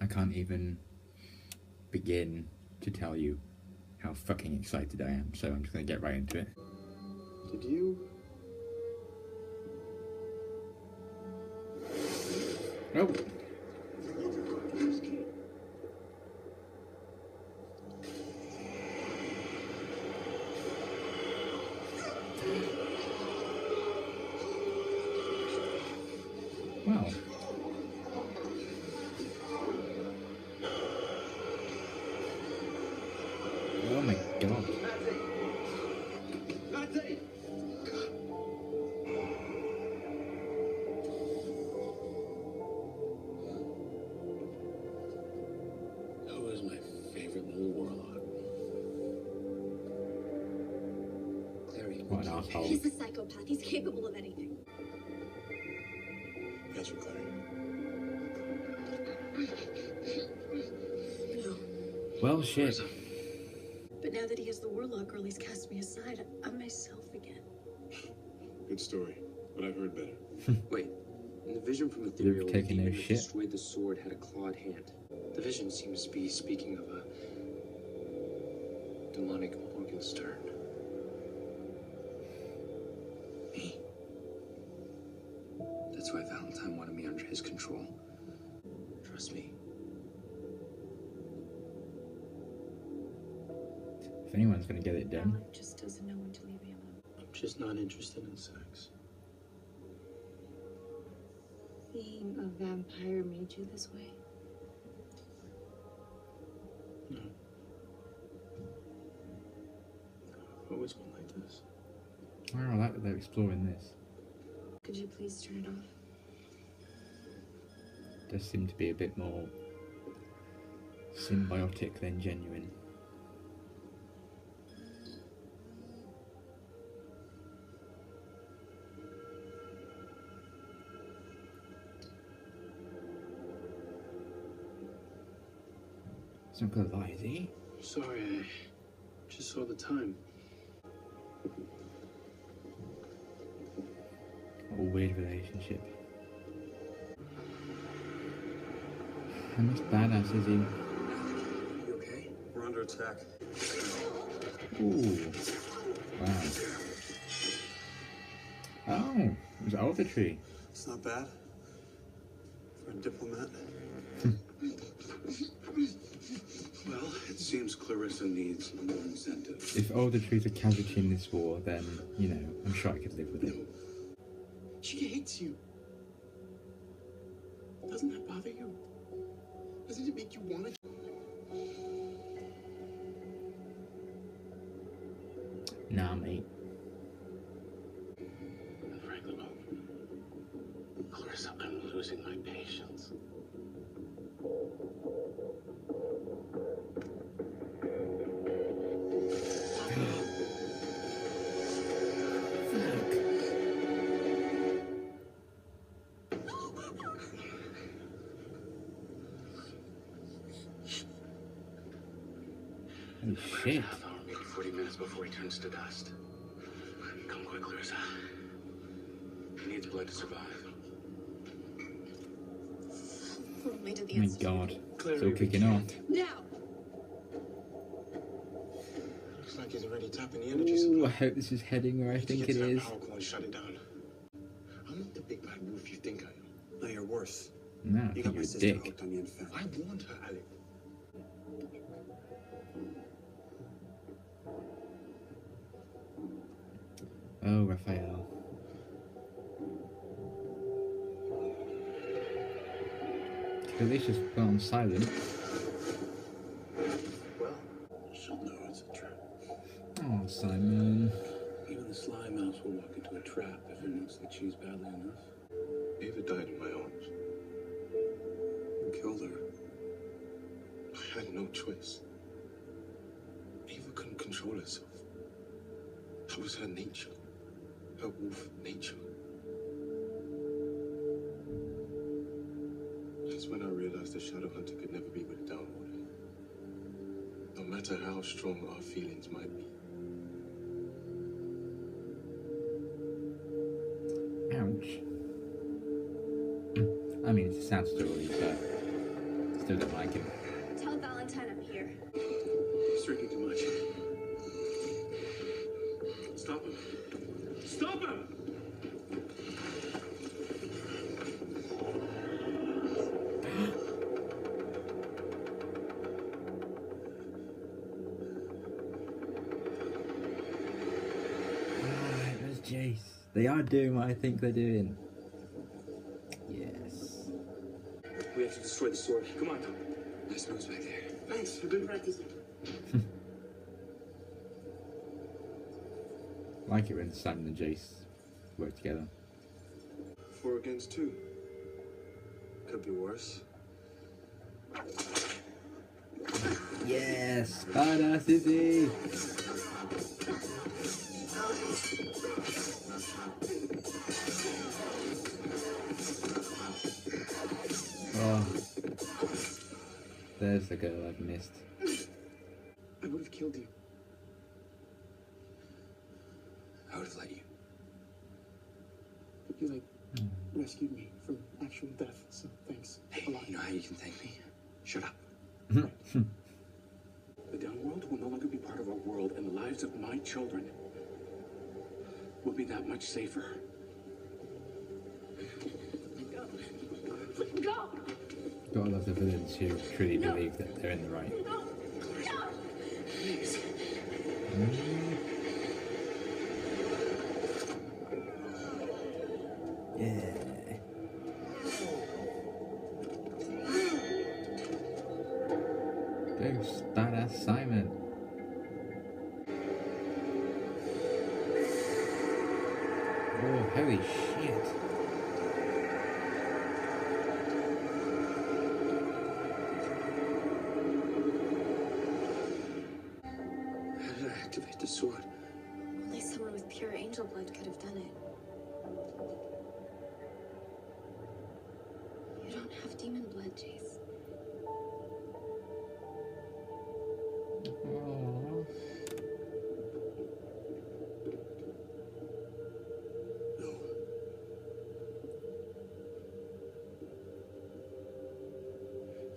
I can't even begin to tell you how fucking excited I am, so I'm just gonna get right into it. Did you? Oh! Wow. Oh my god. Who is my favorite little warlock? Clary. What an asshole. He's a psychopath. He's capable of anything. Answer, Clary. No. Well, shit. But now that he has the warlock girl, he's cast me aside. I'm myself again. Good story, but I've heard better. Wait, in the vision from Ethereal, the taking no demon that shit. destroyed the sword had a clawed hand. The vision seems to be speaking of a demonic Morgenstern. Me. That's why Valentine wanted me under his control. Trust me. If anyone's gonna get it done. Alec just doesn't know when to leave me alone. I'm just not interested in sex. Being a vampire made you this way? No. I've always been like this. I like that they're exploring this. Could you please turn it off? Does seem to be a bit more symbiotic than genuine. It's not gonna lie, is he? Sorry, I just saw the time. What a weird relationship. How much badass is he? You okay? We're under attack. Ooh. Wow. Oh, it was Alder Tree. It's not bad. For a diplomat. Well, it seems Clarissa needs more incentive. If Alder Tree's a casualty in this war, then, you know, I'm sure I could live with it. She hates you. Doesn't that bother you? Doesn't it make you want to? Nah, mate. Frankly, no. Clarissa, I'm losing my patience. Holy shit. Half hour, maybe 40 minutes before he turns to dust. Come quick, Clarissa. He needs blood to survive. Move me to the Oh my instant. god. Clary, Still kicking off. Now! Looks like he's already tapping the energy Ooh, I supply. hope this is heading where I think it is. Power core and shut it down. I'm not the big bad wolf you think I am. No, you're worse. No, I You think got you're my a sister dick. hooked on the infant. I warned her, Alec. Oh, Raphael. Could at least just put on silent. Well, she'll know it's a trap. Oh, Simon. Even the sly mouse will walk into a trap if it knows they choose badly enough. Ava died in my arms. I killed her. I had no choice. Ava couldn't control herself. That was her nature. Her wolf nature. That's when I realized the Shadowhunter could never be with Downwater. No matter how strong our feelings might be. Ouch. I mean, it's a sad story, but Still don't like him. Tell Valentine I'm here. He's drinking too much. Stop him. Stop him! Ah, it was Jace. They are doing what I think they're doing. Yes. We have to destroy the sword. Come on. Nice moves back there. Thanks, I've been practicing. Like it when Sam and Jace work together. 4 against 2. Could be worse. Yes! Badass Izzy! Oh. There's the girl I've missed. I would have killed you. I would have let you. You, like, rescued me from actual death, so thanks Hey, a lot. you know how you can thank me? Shut up. The downworld will no longer be part of our world, and the lives of my children will be that much safer. Let go! Gotta love the villains who truly believe that they're in the right. No! No! Please. Yeah. Ghost badass Simon. Oh, holy shit. How did I activate the sword? Only someone with pure angel blood could have done it. You don't have demon blood, Jace. Oh. No.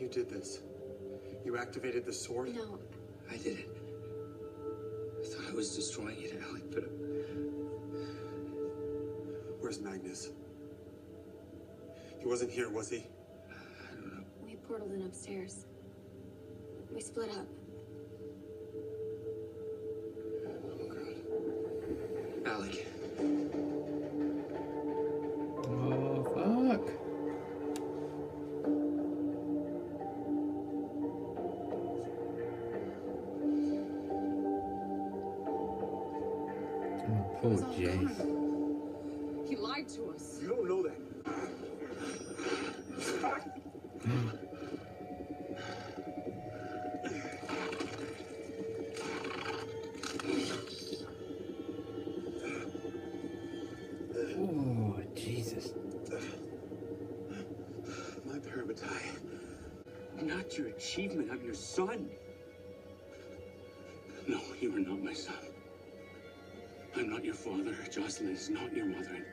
You did this. You activated the sword? No, I did it. I thought I was destroying it, Alec, but Where's Magnus? He wasn't here, was he? I don't know. we portaled in upstairs. We split up. Oh, God. Alec. Oh, fuck. Oh, poor It was all Jace. gone. He lied to us. You don't know that. Oh, Jesus. My Parabatai. Not your achievement. I'm your son. No, you are not my son. I'm not your father. Jocelyn is not your mother. And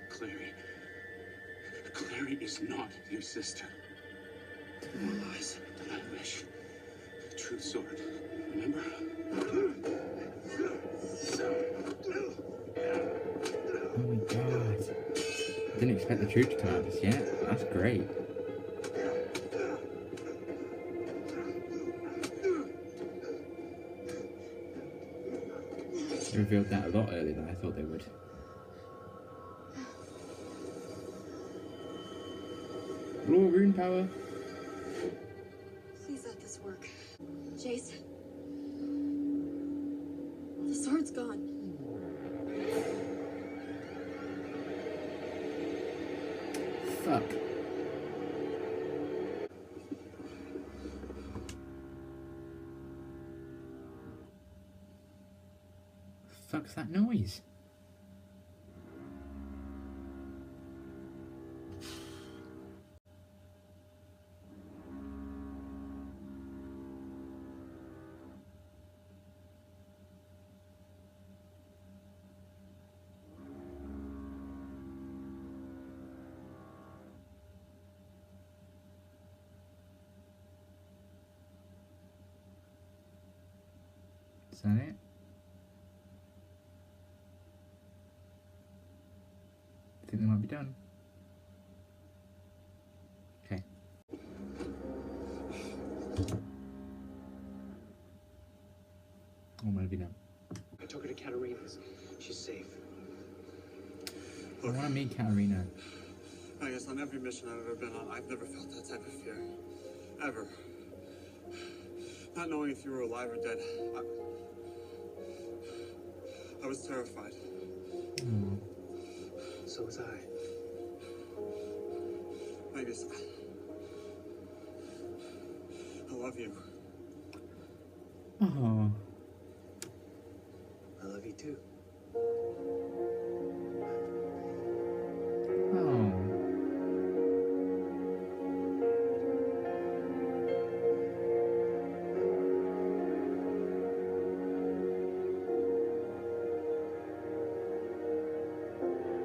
Clary is not your sister. More lies than I wish. The true sword. Remember? Oh my god. Didn't expect the truth to come out just yet. That's great. They revealed that a lot earlier than I thought they would. Raw rune power. Please let this work. Jace. The sword's gone. Fuck. Fuck's that noise? Is that it? I think they might be done. Okay. Or maybe not. I took her to Katarina's. She's safe. I want to meet Katarina. I guess on every mission I've ever been on, I've never felt that type of fear. Ever. Not knowing if you were alive or dead. I was terrified. Oh. So was I. Magnus, I love you. Oh. I love you too. Oh.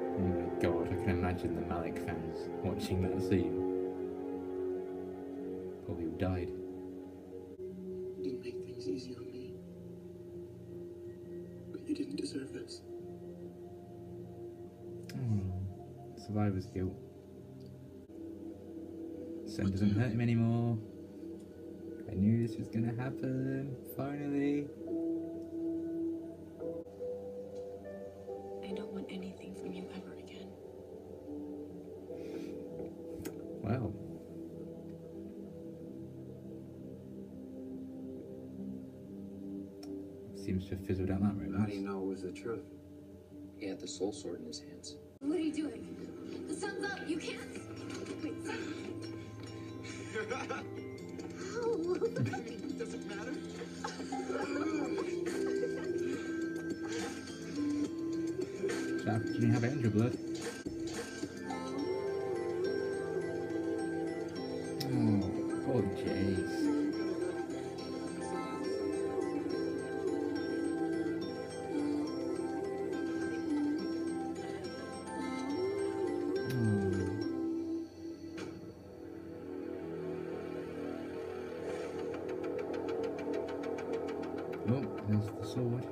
Oh my god, I can imagine the Malik fans watching that scene. Probably all died. You didn't make things easy on me. But you didn't deserve this. Oh. Survivor's guilt. Sun doesn't hurt him anymore. I knew this was gonna happen. Finally. I don't want anything from you ever again. Well. Seems to have fizzled out that romance. How do you know it was the truth? He had the soul sword in his hands. What are you doing? The sun's up. You can't. Wait, sun. Ow. Does it matter? Chap, do you have angel blood? Oh, poor Jace. Oh, there's the sword.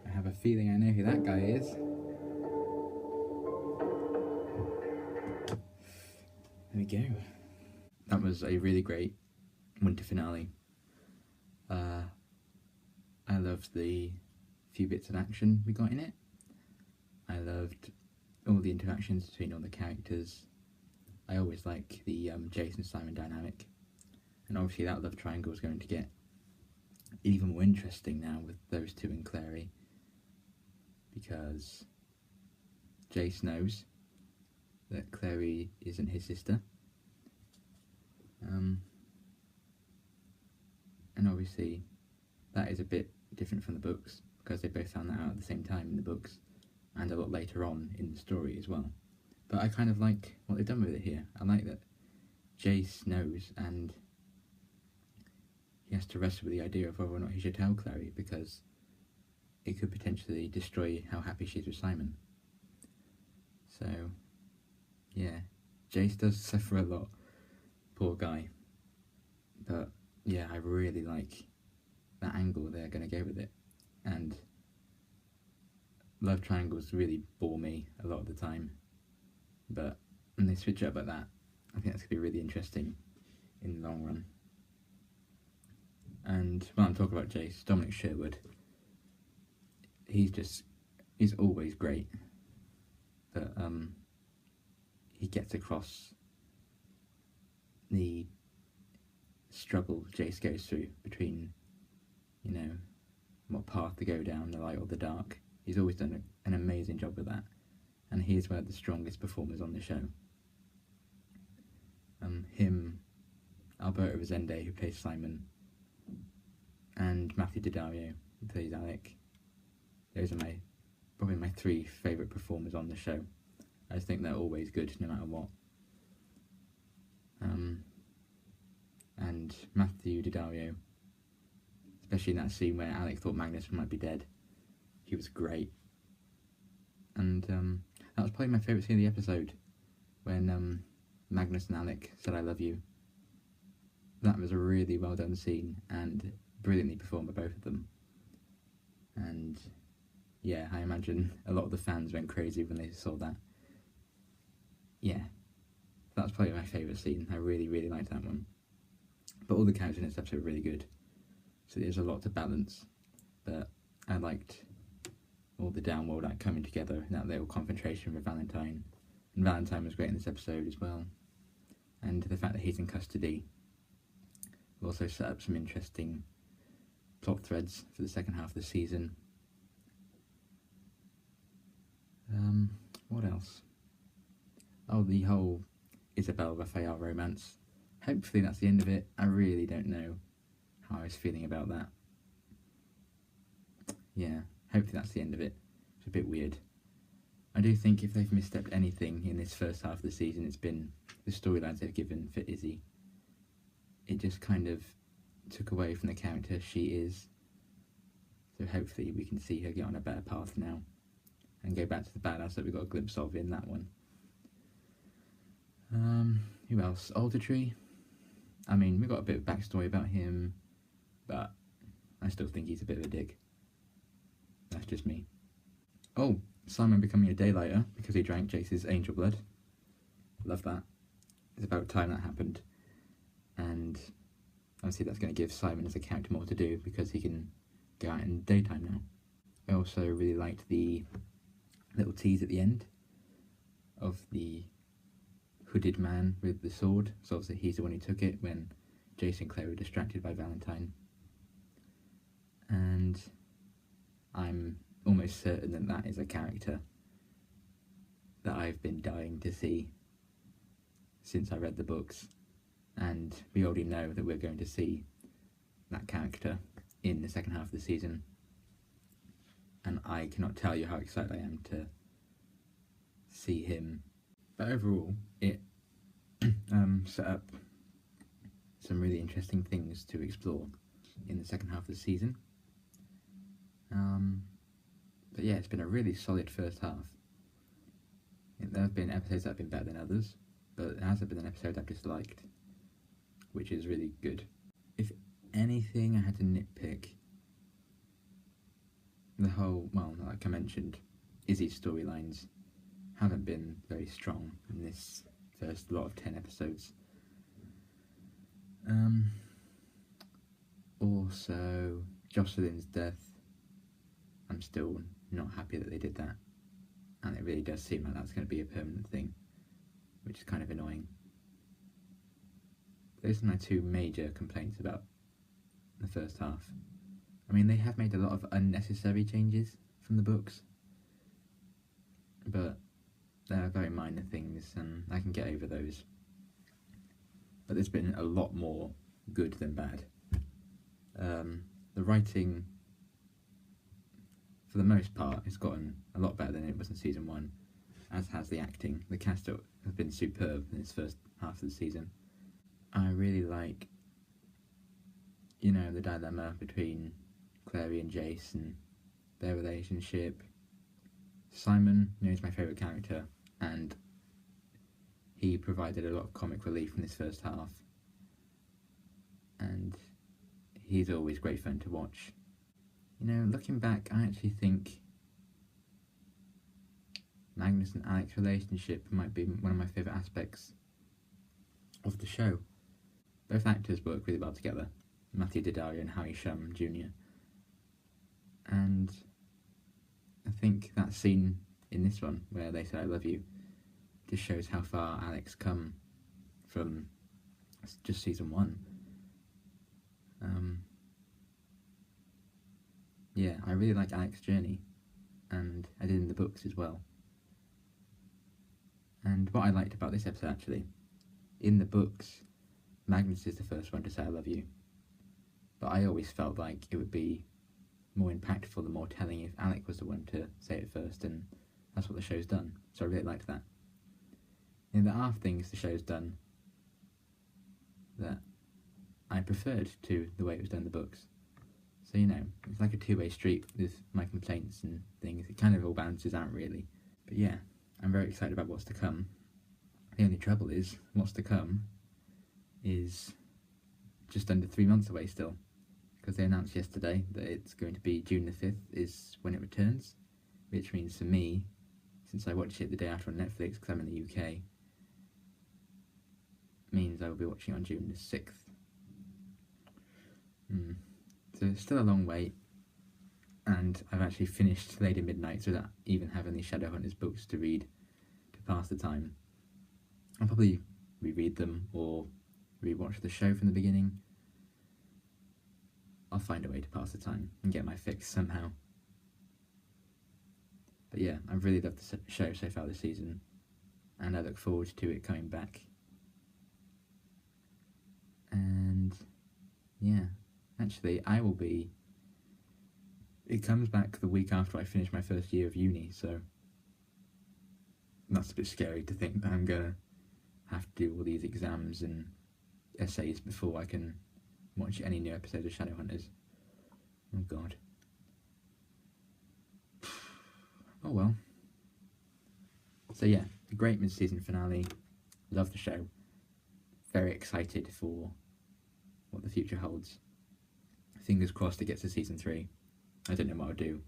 I have a feeling I know who that guy is. There we go. That was a really great winter finale. I loved the few bits of action we got in it. I loved all the interactions between all the characters. I always like the Jason Simon dynamic, and obviously that love triangle is going to get even more interesting now with those two and Clary, because Jace knows that Clary isn't his sister, and obviously that is a bit different from the books, because they both found that out at the same time in the books and a lot later on in the story as well. But I kind of like what they've done with it here. I like that Jace knows, and he has to wrestle with the idea of whether or not he should tell Clary, because it could potentially destroy how happy she is with Simon. So, yeah, Jace does suffer a lot, poor guy. But yeah, I really like that angle they're going to go with it. And love triangles really bore me a lot of the time. But when they switch up like that, I think that's going to be really interesting in the long run. And when I'm talking about Jace, Dominic Sherwood, he's always great. But he gets across the struggle Jace goes through between, you know, what path to go down, the light or the dark. He's always done an amazing job with that. And he is one of the strongest performers on the show. Him, Alberto Resende, who plays Simon, and Matthew Daddario, who plays Alec. Those are probably my three favourite performers on the show. I just think they're always good, no matter what. And Matthew Daddario, especially in that scene where Alec thought Magnus might be dead, he was great. And that was probably my favourite scene of the episode, when Magnus and Alec said "I love you." that was a really well done scene and brilliantly performed by both of them. And yeah, I imagine a lot of the fans went crazy when they saw that. Yeah, that's probably my favourite scene. I really, really liked that one. But all the characters in this episode were really good, so there's a lot to balance. But I liked all the downworld like coming together, that little confrontation with Valentine. And Valentine was great in this episode as well. And the fact that he's in custody will also set up some interesting plot threads for the second half of the season. What else? Oh, the whole Isabel Raphael romance. Hopefully that's the end of it. I really don't know how I was feeling about that. Yeah, hopefully that's the end of it. It's a bit weird. I do think if they've misstepped anything in this first half of the season, it's been the storylines they've given for Izzy. It just kind of took away from the character she is. So hopefully we can see her get on a better path now and go back to the badass that we got a glimpse of in that one. Who else? Alder Tree. I mean, we got a bit of backstory about him, but I still think he's a bit of a dick. That's just me. Oh, Simon becoming a daylighter because he drank Jace's angel blood. Love that. It's about time that happened. And obviously that's going to give Simon as a character more to do because he can go out in daytime now. I also really liked the little tease at the end of the hooded man with the sword. So obviously he's the one who took it when Jace and Claire were distracted by Valentine. And I'm almost certain that that is a character that I've been dying to see since I read the books. And we already know that we're going to see that character in the second half of the season. And I cannot tell you how excited I am to see him. But overall, it set up some really interesting things to explore in the second half of the season. But yeah, it's been a really solid first half. There have been episodes that have been better than others, but there hasn't been an episode I've disliked, which is really good. If anything, I had to nitpick the whole, well, like I mentioned, Izzy's storylines haven't been very strong in this first lot of 10 episodes. Also, Jocelyn's death, I'm still not happy that they did that, and it really does seem like that's going to be a permanent thing, which is kind of annoying. Those are my two major complaints about the first half. I mean, they have made a lot of unnecessary changes from the books, but they're very minor things and I can get over those. But there's been a lot more good than bad. The writing, for the most part, has gotten a lot better than it was in season 1, as has the acting. The cast has been superb in this first half of the season. I really like, you know, the dilemma between Clary and Jace and their relationship. Simon, you know, he's my favourite character, and he provided a lot of comic relief in this first half, and he's always great fun to watch. You know, looking back, I actually think Magnus and Alex's relationship might be one of my favourite aspects of the show. Both actors work really well together, Matthew Daddario and Harry Shum Jr. And I think that scene in this one where they say I love you just shows how far Alex come from just season 1. Yeah, I really like Alex's journey, and I did in the books as well. And what I liked about this episode, actually, in the books, Magnus is the first one to say I love you, but I always felt like it would be more impactful and more telling if Alec was the one to say it first, and that's what the show's done, so I really liked that. And there are things the show's done that I preferred to the way it was done in the books. So, you know, it's like a two-way street with my complaints and things. It kind of all balances out, really. But yeah, I'm very excited about what's to come. The only trouble is, what's to come is just under 3 months away still, because they announced yesterday that it's going to be June the 5th is when it returns, which means for me, since I watched it the day after on Netflix because I'm in the UK, means I will be watching it on June the 6th. So it's still a long wait, and I've actually finished Lady Midnight without even having the Shadowhunters books to read to pass the time. I'll probably reread them or rewatch the show from the beginning. I'll find a way to pass the time and get my fix somehow. But yeah, I've really loved the show so far this season, and I look forward to it coming back. And yeah, actually it comes back the week after I finish my first year of uni, so that's a bit scary to think that I'm gonna have to do all these exams and essays before I can watch any new episode of Shadowhunters. Oh god. Oh well. So yeah, a great mid-season finale. Love the show. Very excited for what the future holds. Fingers crossed it gets to season 3. I don't know what I'll do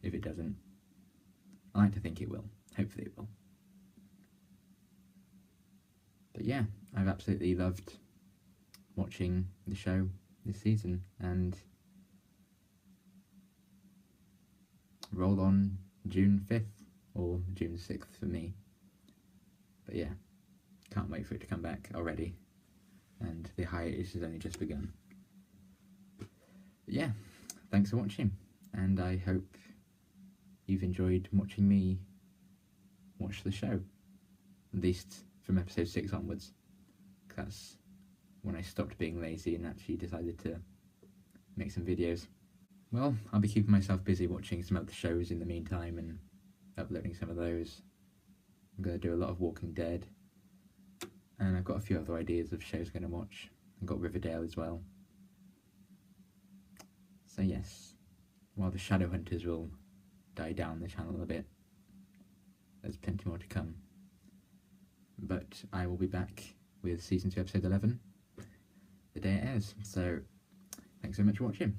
if it doesn't. I like to think it will. Hopefully it will. But yeah, I've absolutely loved watching the show this season, and roll on June 5th or June 6th for me. But yeah, can't wait for it to come back already, and the hiatus has only just begun. But yeah, thanks for watching, and I hope you've enjoyed watching me watch the show, at least from episode 6 onwards. That's when I stopped being lazy and actually decided to make some videos. Well, I'll be keeping myself busy watching some other shows in the meantime and uploading some of those. I'm going to do a lot of Walking Dead, and I've got a few other ideas of shows I'm going to watch. I've got Riverdale as well. So yes, while the Shadowhunters will die down the channel a bit, there's plenty more to come. But I will be back with Season 2 Episode 11 the day it airs. So thanks so much for watching.